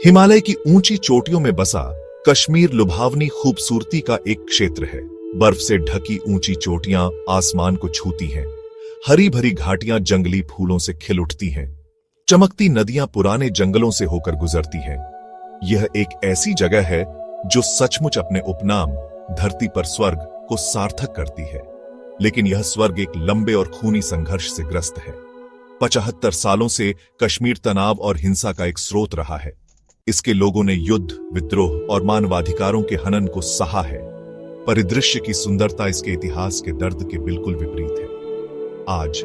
हिमालय की ऊंची चोटियों में बसा कश्मीर लुभावनी खूबसूरती का एक क्षेत्र है। बर्फ से ढकी ऊंची चोटियां आसमान को छूती हैं। हरी भरी घाटियां जंगली फूलों से खिल उठती हैं। चमकती नदियां पुराने जंगलों से होकर गुजरती हैं। यह एक ऐसी जगह है जो सचमुच अपने उपनाम धरती पर स्वर्ग को सार्थक करती है। लेकिन यह स्वर्ग एक लंबे और खूनी संघर्ष से ग्रस्त है। 75 सालों से कश्मीर तनाव और हिंसा का एक स्रोत रहा है। इसके लोगों ने युद्ध, विद्रोह और मानवाधिकारों के हनन को सहा है। परिदृश्य की सुंदरता इसके इतिहास के दर्द के बिल्कुल विपरीत है। आज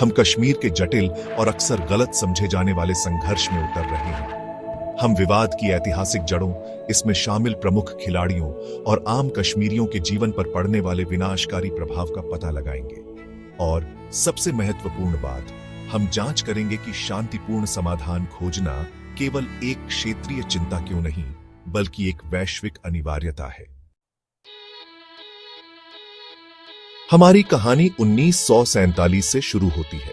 हम कश्मीर के जटिल और अक्सर गलत समझे जाने वाले संघर्ष में उतर रहे हैं। हम विवाद की ऐतिहासिक जड़ों, इसमें शामिल प्रमुख खिलाड़ियों और आम कश्मीरियों के जीवन पर पड़ने वाले विनाशकारी प्रभाव का पता लगाएंगे। और सबसे महत्वपूर्ण बात, हम जांच करेंगे कि शांतिपूर्ण समाधान खोजना केवल एक क्षेत्रीय चिंता क्यों नहीं, बल्कि एक वैश्विक अनिवार्यता है। हमारी कहानी 1947 से शुरू होती है।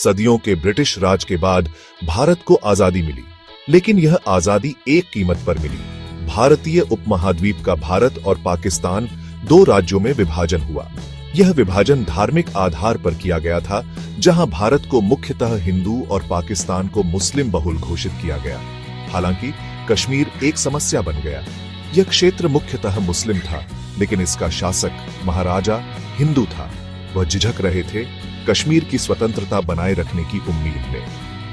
सदियों के ब्रिटिश राज के बाद भारत को आजादी मिली, लेकिन यह आजादी एक कीमत पर मिली। भारतीय उपमहाद्वीप का भारत और पाकिस्तान 2 राज्यों में विभाजन हुआ। यह विभाजन धार्मिक आधार पर किया गया था, जहां भारत को मुख्यतः हिंदू और पाकिस्तान को मुस्लिम बहुल घोषित किया गया। हालांकि कश्मीर एक समस्या बन गया। यह क्षेत्र मुख्यतः मुस्लिम था, लेकिन इसका शासक महाराजा हिंदू था। वह झिझक रहे थे कश्मीर की स्वतंत्रता बनाए रखने की उम्मीद में।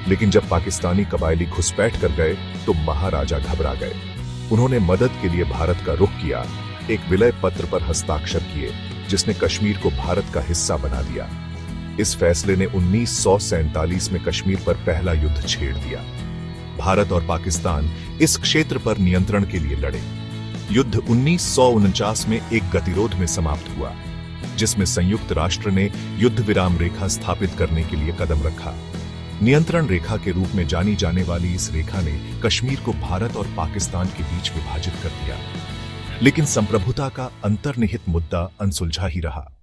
लेकिन जब पाकिस्तानी कबायली घुसपैठ कर गए तो महाराजा घबरा गए। उन्होंने मदद के लिए भारत का रुख किया, एक विलय पत्र पर हस्ताक्षर किए, जिसने कश्मीर को भारत का हिस्सा बना दिया। इस फैसले ने 1947 में कश्मीर पर पहला युद्ध छेड़ दिया। भारत और पाकिस्तान इस क्षेत्र पर नियंत्रण के लिए लड़े। युद्ध 1949 में एक गतिरोध में समाप्त हुआ, जिसमें संयुक्त राष्ट्र ने युद्ध विराम रेखा स्थापित करने के लिए कदम रखा। नियंत्रण रेखा के रूप में जानी जाने वाली इस रेखा ने कश्मीर को भारत और पाकिस्तान के बीच विभाजित कर दिया। लेकिन संप्रभुता का अंतर्निहित मुद्दा अनसुलझा ही रहा।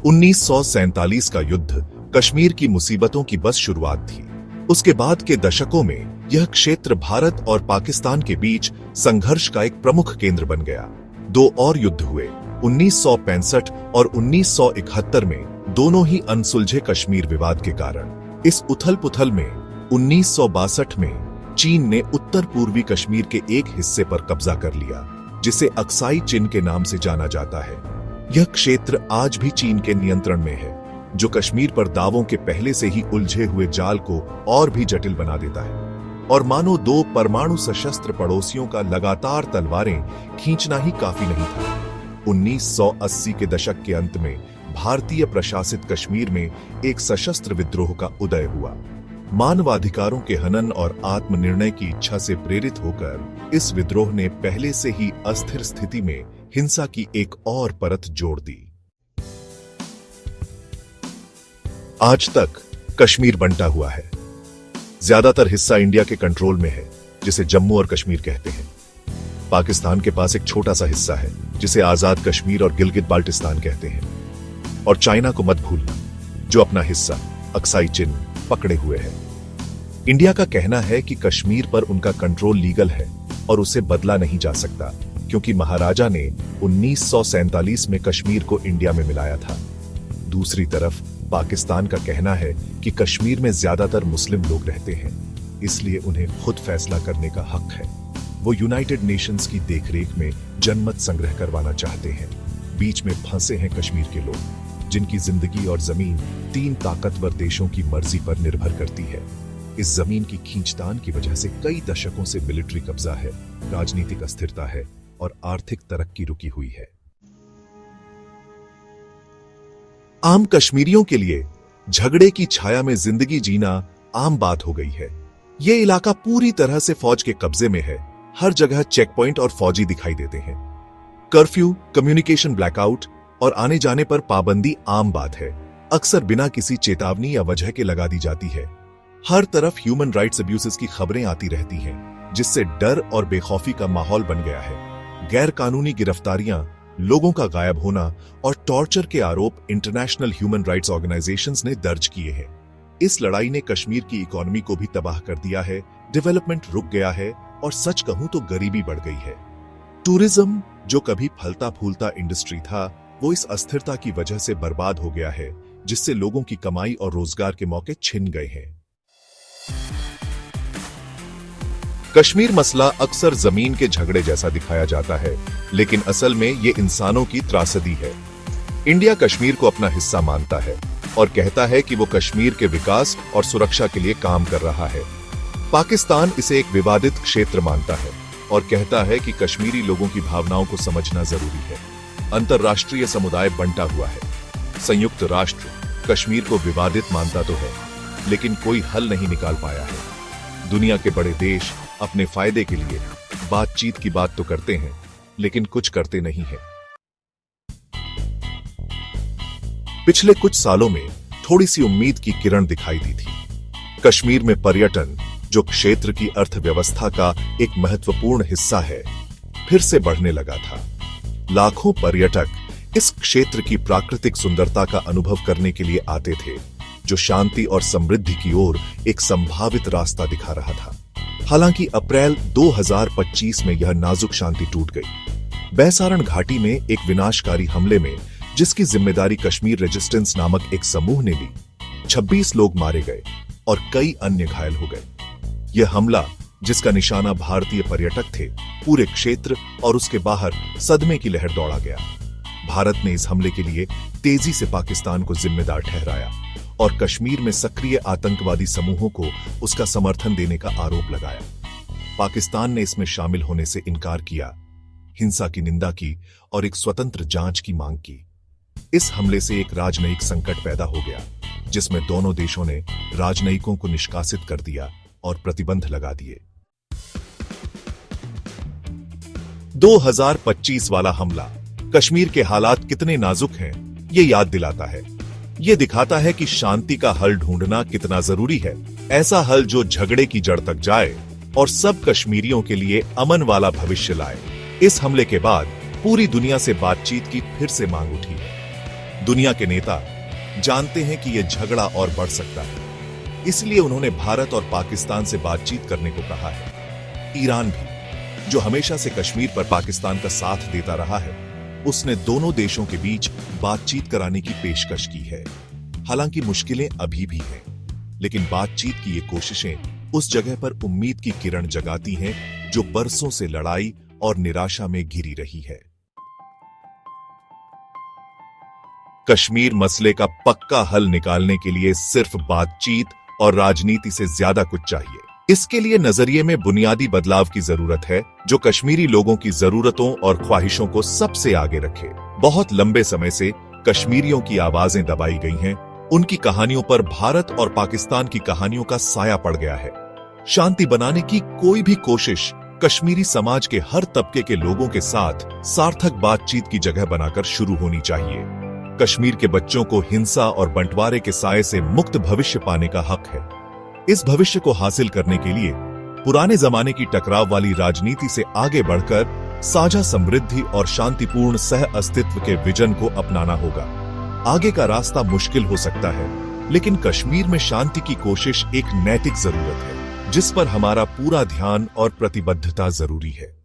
1947 का युद्ध कश्मीर की मुसीबतों की बस शुरुआत थी। उसके बाद के दशकों में यह क्षेत्र भारत और पाकिस्तान के बीच संघर्ष का एक प्रमुख केंद्र बन गया। 2 और युद्ध हुए, 1965 और 1971 में, दोनों ही अनसुलझे कश्मीर विवाद के कारण। इस उथल-पुथल में 1962 में चीन ने उत्तर पूर्वी कश्मीर के एक हिस्से पर कब्जा कर लिया, जिसे अक्साई चिन के नाम से जाना जाता है। यह क्षेत्र आज भी चीन के नियंत्रण में है, जो कश्मीर पर दावों के पहले से ही उलझे हुए जाल को और भी जटिल बना देता है। और मानो 2 परमाणु सशस्त्र पड़ोसियों का लगातार तलवारें खींचना ही काफी नहीं था। 1980 के दशक के अंत में भारतीय प्रशासित कश्मीर में एक सशस्त्र विद्रोह का उदय हुआ। मानवाधिकारों के हनन और आत्मनिर्णय की इच्छा से प्रेरित होकर इस विद्रोह ने पहले से ही अस्थिर स्थिति में हिंसा की एक और परत जोड़ दी। आज तक कश्मीर बंटा हुआ है। ज्यादातर हिस्सा इंडिया के कंट्रोल में है, जिसे जम्मू और कश्मीर कहते हैं। पाकिस्तान के पास एक छोटा सा हिस्सा है, जिसे आजाद कश्मीर और गिलगित बाल्टिस्तान कहते हैं। और चाइना को मत भूलना, जो अपना हिस्सा अक्साई चिन पकड़े हुए है। इंडिया का कहना है कि कश्मीर पर उनका कंट्रोल लीगल है और उसे बदला नहीं जा सकता, क्योंकि महाराजा ने 1947 में कश्मीर को इंडिया में मिलाया था। दूसरी तरफ पाकिस्तान का कहना है कि कश्मीर में ज्यादातर मुस्लिम लोग रहते हैं, इसलिए उन्हें खुद फैसला करने का हक है। वो यूनाइटेड नेशंस की देखरेख में जनमत संग्रह करवाना चाहते हैं। बीच में फंसे हैं कश्मीर के लोग, जिनकी जिंदगी और जमीन 3 ताकतवर देशों की मर्जी पर निर्भर करती है। इस जमीन की खींचतान की वजह से कई दशकों से मिलिट्री कब्जा है, राजनीतिक अस्थिरता है और आर्थिक तरक्की रुकी हुई है। आम कश्मीरियों के लिए झगड़े की छाया में जिंदगी जीना आम बात हो गई है। यह इलाका पूरी तरह से फौज के कब्जे में है। हर जगह चेक पॉइंट और फौजी दिखाई देते हैं। कर्फ्यू, कम्युनिकेशन ब्लैकआउट और आने जाने पर पाबंदी आम बात है, अक्सर बिना किसी चेतावनी या वजह के लगा दी जाती है। हर तरफ ह्यूमन राइट्स अब्यूसेस की खबरें आती रहती हैं, जिससे डर और बेखौफी का माहौल बन गया है। गैर कानूनी गिरफ्तारियां, लोगों का गायब होना और टॉर्चर के आरोप इंटरनेशनल ह्यूमन राइट्स ऑर्गेनाइजेशंस ने दर्ज किए हैं। इस लड़ाई ने कश्मीर की इकोनॉमी को भी तबाह कर दिया है, डेवलपमेंट रुक गया है और सच कहूं तो गरीबी बढ़ गई है। टूरिज्म, जो कभी फलता फूलता इंडस्ट्री था, वो इस अस्थिरता की वजह से बर्बाद हो गया है, जिससे लोगों की कमाई और रोजगार के मौके छिन गए हैं। कश्मीर मसला अक्सर जमीन के झगड़े जैसा दिखाया जाता है, लेकिन असल में ये इंसानों की त्रासदी है। इंडिया कश्मीर को अपना हिस्सा मानता है और कहता है कि वो कश्मीर के विकास और सुरक्षा के लिए काम कर रहा है। पाकिस्तान इसे एक विवादित क्षेत्र मानता है और कहता है कि कश्मीरी लोगों की भावनाओं को समझना जरूरी है। अंतर्राष्ट्रीय समुदाय बंटा हुआ है। संयुक्त राष्ट्र कश्मीर को विवादित मानता तो है, लेकिन कोई हल नहीं निकाल पाया है। दुनिया के बड़े देश अपने फायदे के लिए बातचीत की बात तो करते हैं, लेकिन कुछ करते नहीं हैं। पिछले कुछ सालों में थोड़ी सी उम्मीद की किरण दिखाई दी थी। कश्मीर में पर्यटन, जो क्षेत्र की अर्थव्यवस्था का एक महत्वपूर्ण हिस्सा है, फिर से बढ़ने लगा था। लाखों पर्यटक इस क्षेत्र की प्राकृतिक सुंदरता का अनुभव करने के लिए आते थे, जो शांति और समृद्धि की ओर एक संभावित रास्ता दिखा रहा था। हालांकि अप्रैल 2025 में यह नाजुक शांति टूट गई। बैसारण घाटी में एक विनाशकारी हमले में, जिसकी जिम्मेदारी कश्मीर रेजिस्टेंस नामक एक समूह ने ली, 26 लोग मारे गए और कई अन्य घायल हो गए। यह हमला, जिसका निशाना भारतीय पर्यटक थे, पूरे क्षेत्र और उसके बाहर सदमे की लहर दौड़ा गया। भारत ने इस हमले के लिए तेजी से पाकिस्तान को जिम्मेदार ठहराया और कश्मीर में सक्रिय आतंकवादी समूहों को उसका समर्थन देने का आरोप लगाया। पाकिस्तान ने इसमें शामिल होने से इनकार किया, हिंसा की निंदा की और एक स्वतंत्र जांच की मांग की। इस हमले से एक राजनयिक संकट पैदा हो गया, जिसमें दोनों देशों ने राजनयिकों को निष्कासित कर दिया और प्रतिबंध लगा दिए। 2025 वाला हमला कश्मीर के हालात कितने नाजुक हैं, ये याद दिलाता है। ये दिखाता है कि शांति का हल ढूंढना कितना जरूरी है। ऐसा हल जो झगड़े की जड़ तक जाए और सब कश्मीरियों के लिए अमन वाला भविष्य लाए। इस हमले के बाद पूरी दुनिया से बातचीत की फिर से मांग उठी है। दुनिया के नेता जानते हैं कि यह झगड़ा और बढ़ सकता है, इसलिए उन्होंने भारत और पाकिस्तान से बातचीत करने को कहा है। ईरान भी, जो हमेशा से कश्मीर पर पाकिस्तान का साथ देता रहा है, उसने दोनों देशों के बीच बातचीत कराने की पेशकश की है। हालांकि मुश्किलें अभी भी हैं, लेकिन बातचीत की ये कोशिशें उस जगह पर उम्मीद की किरण जगाती हैं, जो बरसों से लड़ाई और निराशा में घिरी रही है। कश्मीर मसले का पक्का हल निकालने के लिए सिर्फ बातचीत और राजनीति से ज्यादा कुछ चाहिए। इसके लिए नजरिए में बुनियादी बदलाव की जरूरत है, जो कश्मीरी लोगों की जरूरतों और ख्वाहिशों को सबसे आगे रखे। बहुत लंबे समय से कश्मीरियों की आवाजें दबाई गई हैं। उनकी कहानियों पर भारत और पाकिस्तान की कहानियों का साया पड़ गया है। शांति बनाने की कोई भी कोशिश कश्मीरी समाज के हर तबके के लोगों के साथ सार्थक बातचीत की जगह बनाकर शुरू होनी चाहिए। कश्मीर के बच्चों को हिंसा और बंटवारे के साए से मुक्त भविष्य पाने का हक है। इस भविष्य को हासिल करने के लिए पुराने जमाने की टकराव वाली राजनीति से आगे बढ़कर साझा समृद्धि और शांतिपूर्ण सह अस्तित्व के विजन को अपनाना होगा। आगे का रास्ता मुश्किल हो सकता है, लेकिन कश्मीर में शांति की कोशिश एक नैतिक जरूरत है, जिस पर हमारा पूरा ध्यान और प्रतिबद्धता जरूरी है।